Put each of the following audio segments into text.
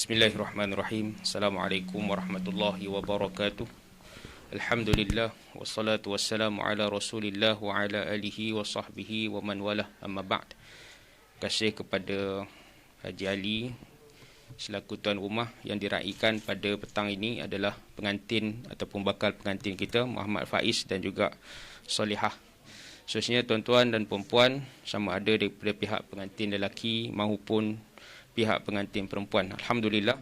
Bismillahirrahmanirrahim. Assalamualaikum warahmatullahi wabarakatuh. Alhamdulillah wassalatu wassalamu ala Rasulillah wa ala alihi wa sahbihi wa man walah, amma ba'd. Kasih kepada Haji Ali selaku tuan rumah yang diraikan pada petang ini adalah pengantin ataupun bakal pengantin kita Muhammad Faiz dan juga Solihah. Khususnya tuan-tuan dan perempuan, sama ada daripada pihak pengantin lelaki maupun pihak pengantin perempuan. Alhamdulillah,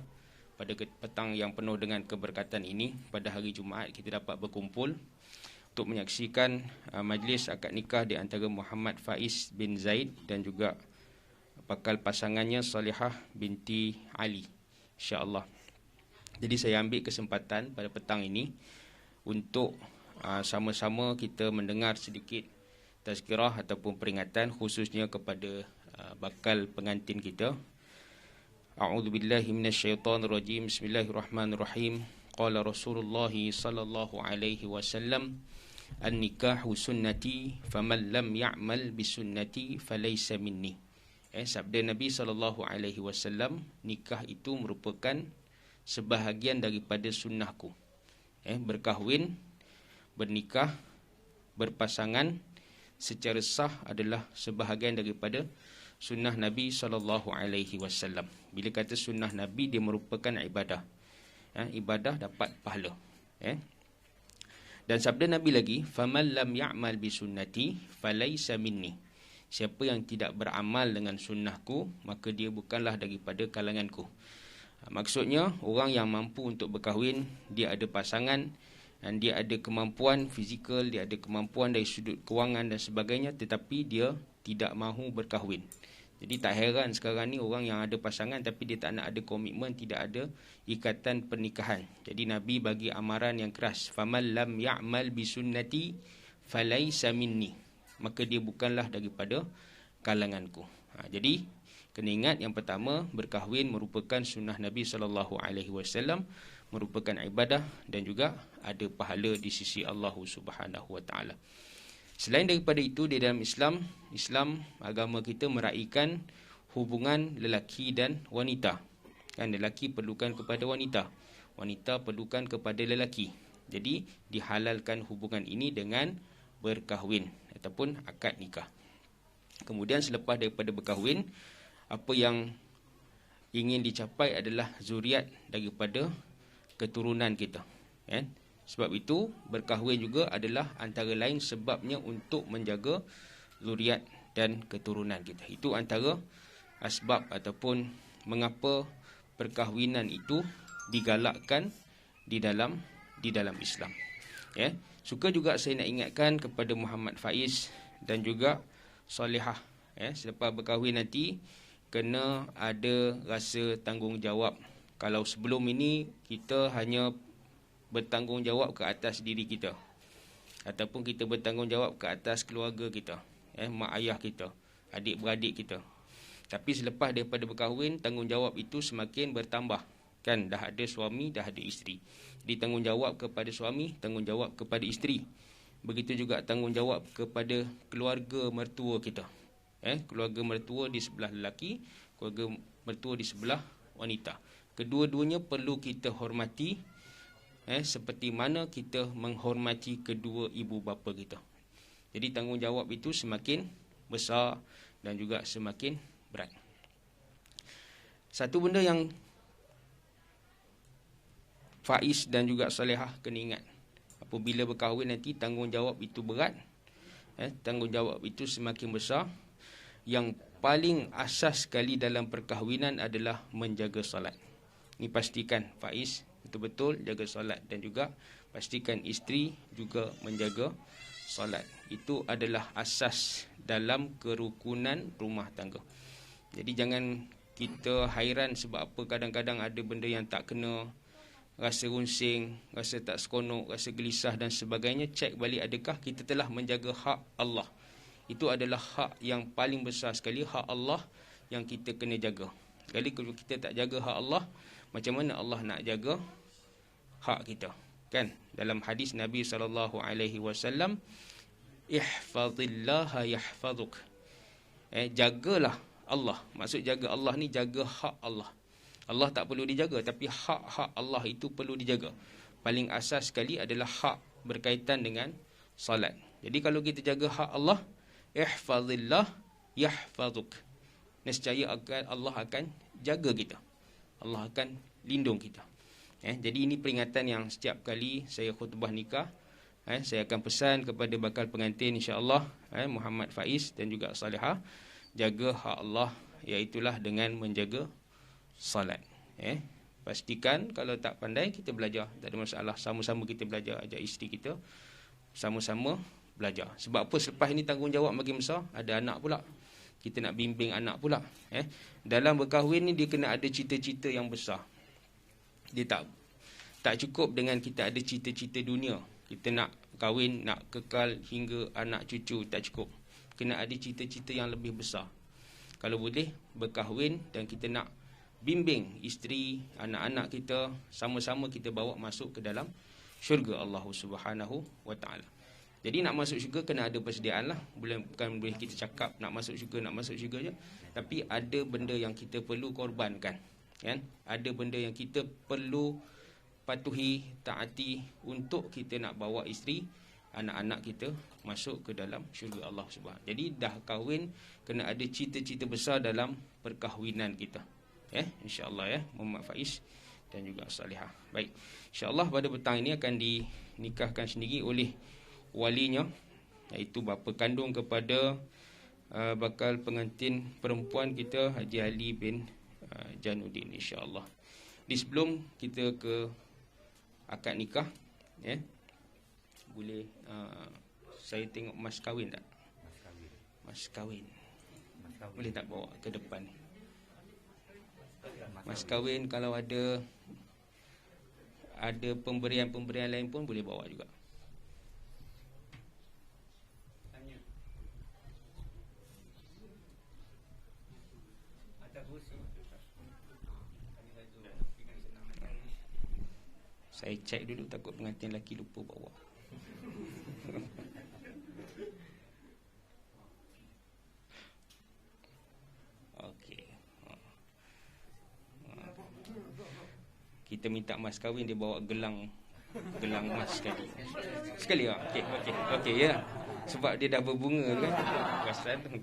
pada petang yang penuh dengan keberkatan ini, pada hari Jumaat kita dapat berkumpul untuk menyaksikan majlis akad nikah di antara Muhammad Faiz bin Zaid dan juga bakal pasangannya Solihah binti Ali, insya-Allah. Jadi saya ambil kesempatan pada petang ini untuk sama-sama kita mendengar sedikit tazkirah ataupun peringatan khususnya kepada bakal pengantin kita. A'udzu billahi minasyaitonir rajim. Bismillahirrahmanirrahim. Qala Rasulullah sallallahu alaihi wasallam, "An-nikahu sunnati, faman lam ya'mal bi sunnati falaysa minni." Sabda Nabi sallallahu alaihi wasallam, nikah itu merupakan sebahagian daripada sunnahku. Berkahwin, bernikah, berpasangan secara sah adalah sebahagian daripada sunnah Nabi SAW. Bila kata sunnah Nabi, dia merupakan ibadah. Ibadah dapat pahala. Dan sabda Nabi lagi, "Faman lam ya'mal bi sunnati falaysa minni." Siapa yang tidak beramal dengan sunnahku, maka dia bukanlah daripada kalanganku. Maksudnya, orang yang mampu untuk berkahwin, dia ada pasangan, dan dia ada kemampuan fizikal, dia ada kemampuan dari sudut kewangan dan sebagainya, tetapi dia tidak mahu berkahwin. Jadi tak heran sekarang ni orang yang ada pasangan tapi dia tak nak ada komitmen, tidak ada ikatan pernikahan. Jadi Nabi bagi amaran yang keras, "Faman lam ya'mal bi sunnati falaysa minni." Maka dia bukanlah daripada kalanganku. Jadi kena ingat, yang pertama, berkahwin merupakan sunnah Nabi SAW, merupakan ibadah dan juga ada pahala di sisi Allah Subhanahu Wa Taala. Selain daripada itu, di dalam Islam agama kita meraihkan hubungan lelaki dan wanita. Lelaki perlukan kepada wanita, wanita perlukan kepada lelaki. Jadi dihalalkan hubungan ini dengan berkahwin ataupun akad nikah. Kemudian selepas daripada berkahwin, apa yang ingin dicapai adalah zuriat daripada keturunan kita. Sebab itu berkahwin juga adalah antara lain sebabnya untuk menjaga zuriat dan keturunan kita. Itu antara asbab ataupun mengapa perkahwinan itu digalakkan di dalam Islam. Suka juga saya nak ingatkan kepada Muhammad Faiz dan juga Solihah, selepas berkahwin nanti kena ada rasa tanggungjawab. Kalau sebelum ini kita hanya bertanggungjawab ke atas diri kita, ataupun kita bertanggungjawab ke atas keluarga kita, mak ayah kita, adik-beradik kita. Tapi selepas daripada berkahwin, tanggungjawab itu semakin bertambah. Dah ada suami, dah ada isteri. Jadi tanggungjawab kepada suami, tanggungjawab kepada isteri. Begitu juga tanggungjawab kepada keluarga mertua kita. Keluarga mertua di sebelah lelaki, keluarga mertua di sebelah wanita. Kedua-duanya perlu kita hormati, seperti mana kita menghormati kedua ibu bapa kita. Jadi tanggungjawab itu semakin besar dan juga semakin berat. Satu benda yang Faiz dan juga Solihah kena ingat, apabila berkahwin nanti tanggungjawab itu berat, tanggungjawab itu semakin besar. Yang paling asas sekali dalam perkahwinan adalah menjaga solat. Ini pastikan Faiz betul-betul jaga solat, dan juga pastikan isteri juga menjaga solat. Itu adalah asas dalam kerukunan rumah tangga. Jadi jangan kita hairan sebab apa kadang-kadang ada benda yang tak kena, rasa runsing, rasa tak seronok, rasa gelisah dan sebagainya. Cek balik, adakah kita telah menjaga hak Allah. Itu adalah hak yang paling besar sekali, hak Allah yang kita kena jaga. Sekali kalau kita tak jaga hak Allah, macam mana Allah nak jaga hak kita? Dalam hadis Nabi SAW, "Ihfazillaha yahfazuk." Jagalah Allah. Maksud jaga Allah ni jaga hak Allah. Allah tak perlu dijaga, tapi hak-hak Allah itu perlu dijaga. Paling asas sekali adalah hak berkaitan dengan salat. Jadi kalau kita jaga hak Allah, ihfazillah yahfazuk. Nescaya Allah akan jaga kita. Allah akan lindung kita. Jadi ini peringatan yang setiap kali saya khutbah nikah, saya akan pesan kepada bakal pengantin insya-Allah, Muhammad Faiz dan juga Salihah, jaga hak Allah, iaitulah dengan menjaga salat. Pastikan kalau tak pandai kita belajar, tak ada masalah, sama-sama kita belajar, ajak isteri kita sama-sama belajar. Sebab apa? Selepas ini tanggungjawab makin besar, ada anak pula. Kita nak bimbing anak pula. Dalam berkahwin ni dia kena ada cita-cita yang besar. Dia tak cukup dengan kita ada cita-cita dunia. Kita nak kahwin, nak kekal hingga anak cucu, tak cukup. Kena ada cita-cita yang lebih besar. Kalau boleh berkahwin dan kita nak bimbing isteri, anak-anak kita, sama-sama kita bawa masuk ke dalam syurga Allah Subhanahu wa taala. Jadi nak masuk syurga kena ada persediaan lah. Bukan boleh kita cakap nak masuk syurga je. Tapi ada benda yang kita perlu korbankan, kan? Ada benda yang kita perlu patuhi, taati untuk kita nak bawa isteri, anak-anak kita masuk ke dalam syurga Allah Subhanahu. Jadi dah kahwin kena ada cita-cita besar dalam perkahwinan kita. InsyaAllah Muhammad Faiz dan juga Salihah. Baik, insyaAllah pada petang ini akan dinikahkan sendiri oleh walinya, iaitu bapa kandung kepada bakal pengantin perempuan kita, Haji Ali bin Januddin, insyaAllah. Di sebelum kita ke akad nikah, boleh saya tengok mas kahwin tak? Mas kahwin. Boleh tak bawa ke depan ni? Mas kahwin, kalau ada pemberian-pemberian lain pun boleh bawa juga. Saya cek dulu, takut pengantin lelaki lupa bawa. Okey. Kita minta mas kahwin, dia bawa gelang emas sekali. Sekali lah. Okey ya. Sebab dia dah berbunga kan. Pasal tu.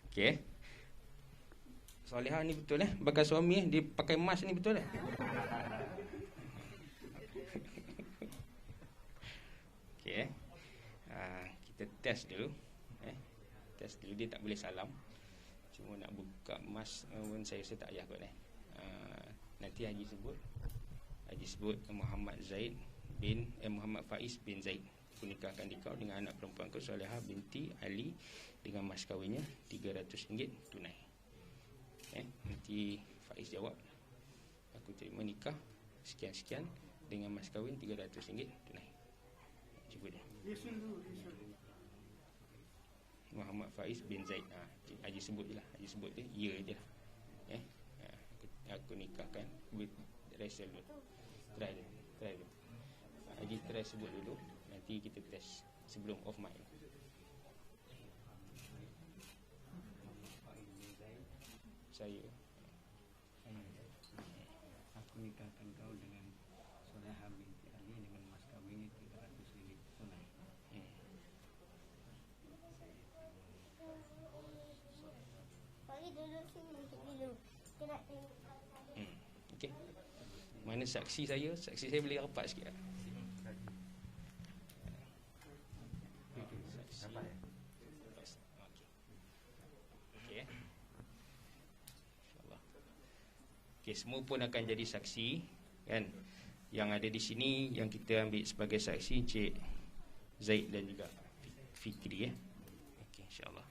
Okey. Salihah ni betul bakal suami dia pakai emas ni betul Okey. Kita test dulu. Test dulu, dia tak boleh salam. Cuma nak buka emas pun saya tak payah kot nanti Haji sebut Muhammad Faiz bin Zaid. Aku nikahkan dikau dengan anak perempuan kau Salihah binti Ali dengan mas kahwinnya RM300 tunai. Nanti Faiz jawab, aku terima nikah sekian-sekian dengan mas kahwin RM300 tunai. Cuba dia. Muhammad Faiz bin Zaid. Haji sebut je lah. Haji sebut dia, ya je lah. Aku nikahkan with Raisel dulu. Try dulu. Haji try sebut dulu. Nanti kita test sebelum off mic. Saya aku nikahkan kau dengan Salihah binti Ali dengan mas kawin RM300 tunai. Bagi dulu sini dulu. Kena okey. Mana saksi saya? Saksi saya boleh rapat sikit. Apa ya? Okey. InsyaAllah. Okey, semua pun akan jadi saksi, kan? Yang ada di sini yang kita ambil sebagai saksi Cik Zaid dan juga Fikri Okey, insyaAllah.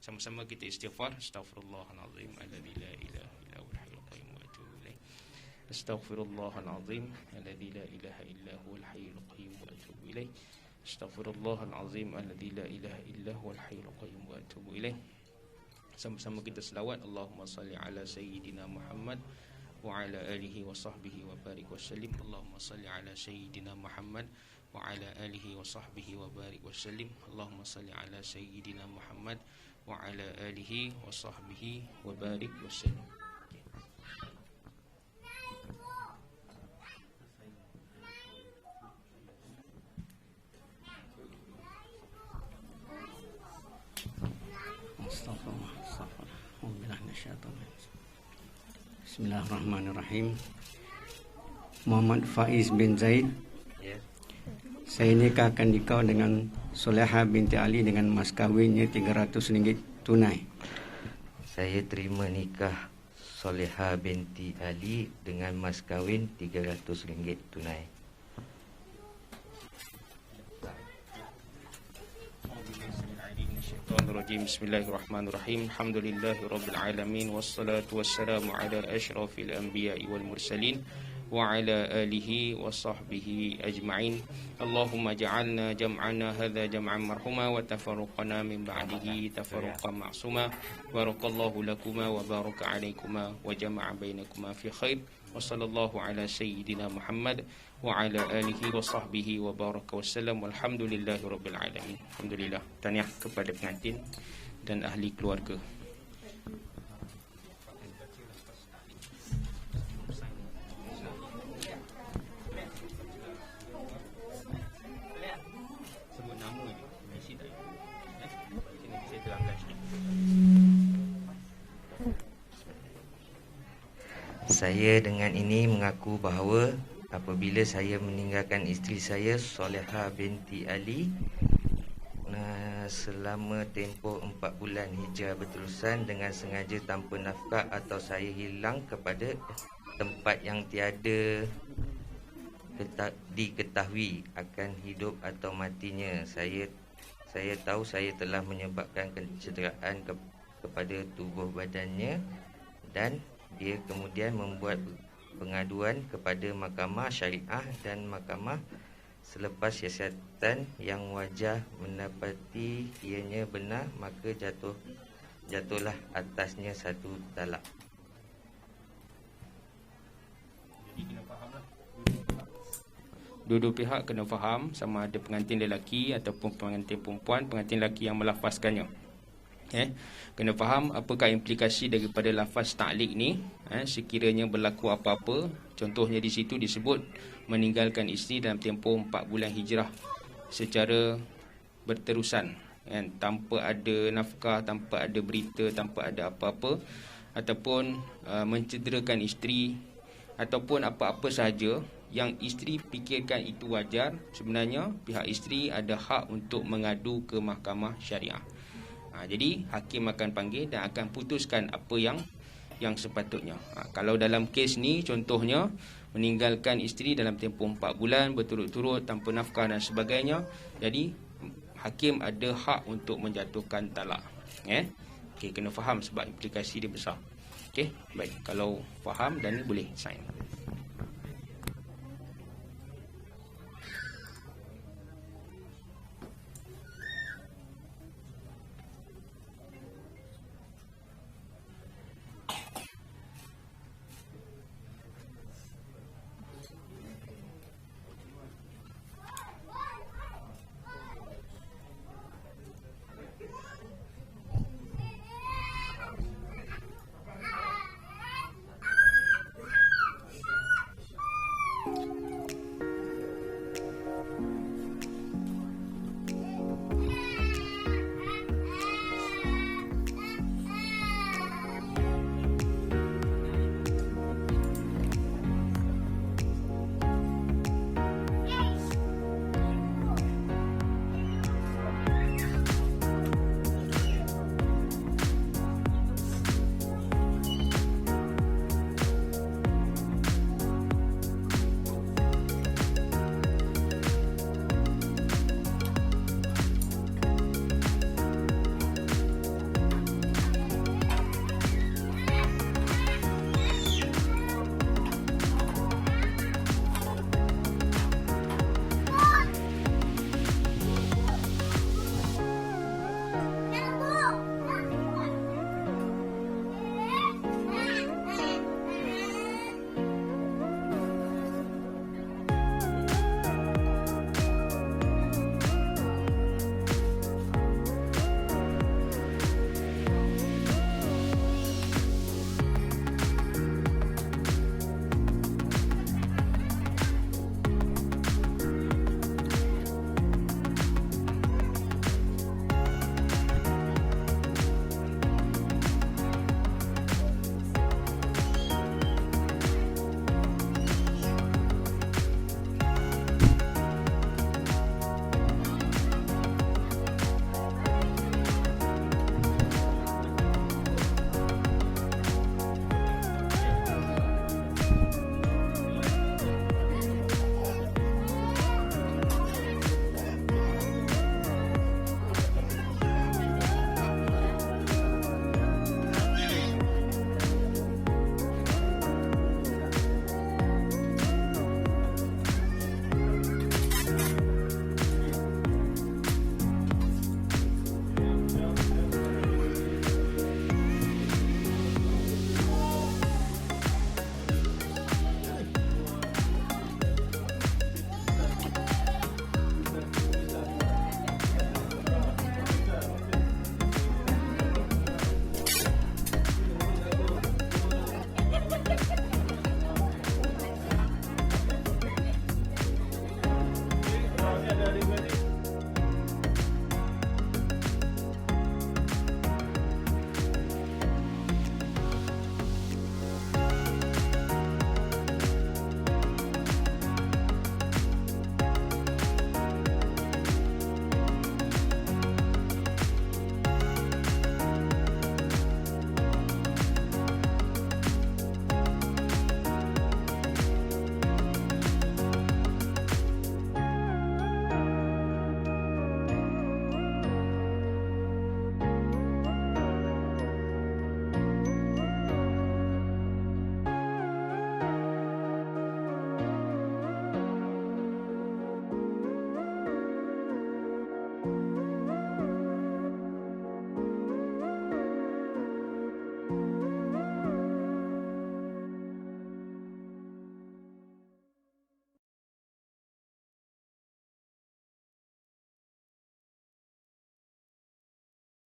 Sama-sama kita istighfar. Astaghfirullahalazim alladzi la ilaha illa huwal hayyul qayyum wa atubu ilaih. Astaghfirullahalazim alladzi la ilaha illa huwal hayyul qayyum wa atubu ilaih. Astaghfirullahalazim alladzi la ilaha illa huwal hayyul qayyum wa atubu ilaih. Sama-sama kita selawat, Allahumma salli ala sayyidina Muhammad wa ala alihi wa sahbihi wa barik wa sallim. Allahumma salli ala sayyidina Muhammad wa ala alihi wa sahbihi wa barik wa sallim. Allahumma salli ala sayyidina Muhammad wa ala alihi wa sahbihi wa barik wa sallim. Bismillahirrahmanirrahim. Muhammad Faiz bin Zaid. Ya. Saya nikahkan dikau dengan Soleha binti Ali dengan mas kawinnya RM300 tunai. Saya terima nikah Soleha binti Ali dengan mas kahwin RM300 tunai. Bismillahirrahmanirrahim. Alhamdulillahirabbil alamin wassalatu wassalamu ala asyrafil anbiya'i wal mursalin wa ala alihi wa sahbihi ajma'in. Allahumma ja'alna jam'ana hadha jam'an marhuma wa tafarruqana min ba'dihi tafarruqan ma'suma. Barakallahu lakuma wa baraka alaikuma wa jama'a bainakuma fi khair. Wa sallallahu ala sayyidina Muhammad wa ala alihi wa sahbihi wa baraka wassalam. Walhamdulillahi rabbil alamin. Alhamdulillah. Tahniah kepada pengantin dan ahli keluarga. Sebut nama je, mesti tak. Sini saya terangkan sikit. Saya dengan ini mengaku bahawa apabila saya meninggalkan isteri saya Soleha binti Ali selama tempoh 4 bulan hijrah berterusan dengan sengaja tanpa nafkah atau saya hilang kepada tempat yang tiada diketahui akan hidup atau matinya. Saya tahu saya telah menyebabkan kecederaan kepada tubuh badannya dan dia kemudian membuat pengaduan kepada mahkamah syariah dan mahkamah. Selepas siasatan yang wajar mendapati ianya benar, maka jatuhlah atasnya satu talak. Jadi kena fahamlah. Dua-dua pihak kena faham sama ada pengantin lelaki ataupun pengantin perempuan, pengantin lelaki yang melafazkannya. Kena faham apakah implikasi daripada lafaz ta'liq ni. Sekiranya berlaku apa-apa, contohnya di situ disebut meninggalkan isteri dalam tempoh 4 bulan hijrah secara berterusan, tanpa ada nafkah, tanpa ada berita, tanpa ada apa-apa, ataupun mencederakan isteri, ataupun apa-apa sahaja yang isteri fikirkan itu wajar, sebenarnya pihak isteri ada hak untuk mengadu ke mahkamah syariah. Jadi hakim akan panggil dan akan putuskan apa yang sepatutnya. Kalau dalam kes ni contohnya meninggalkan isteri dalam tempoh 4 bulan berturut-turut tanpa nafkah dan sebagainya, jadi hakim ada hak untuk menjatuhkan talak. Okey, kena faham sebab implikasi dia besar. Okey, baik. Kalau faham dan ni boleh sign.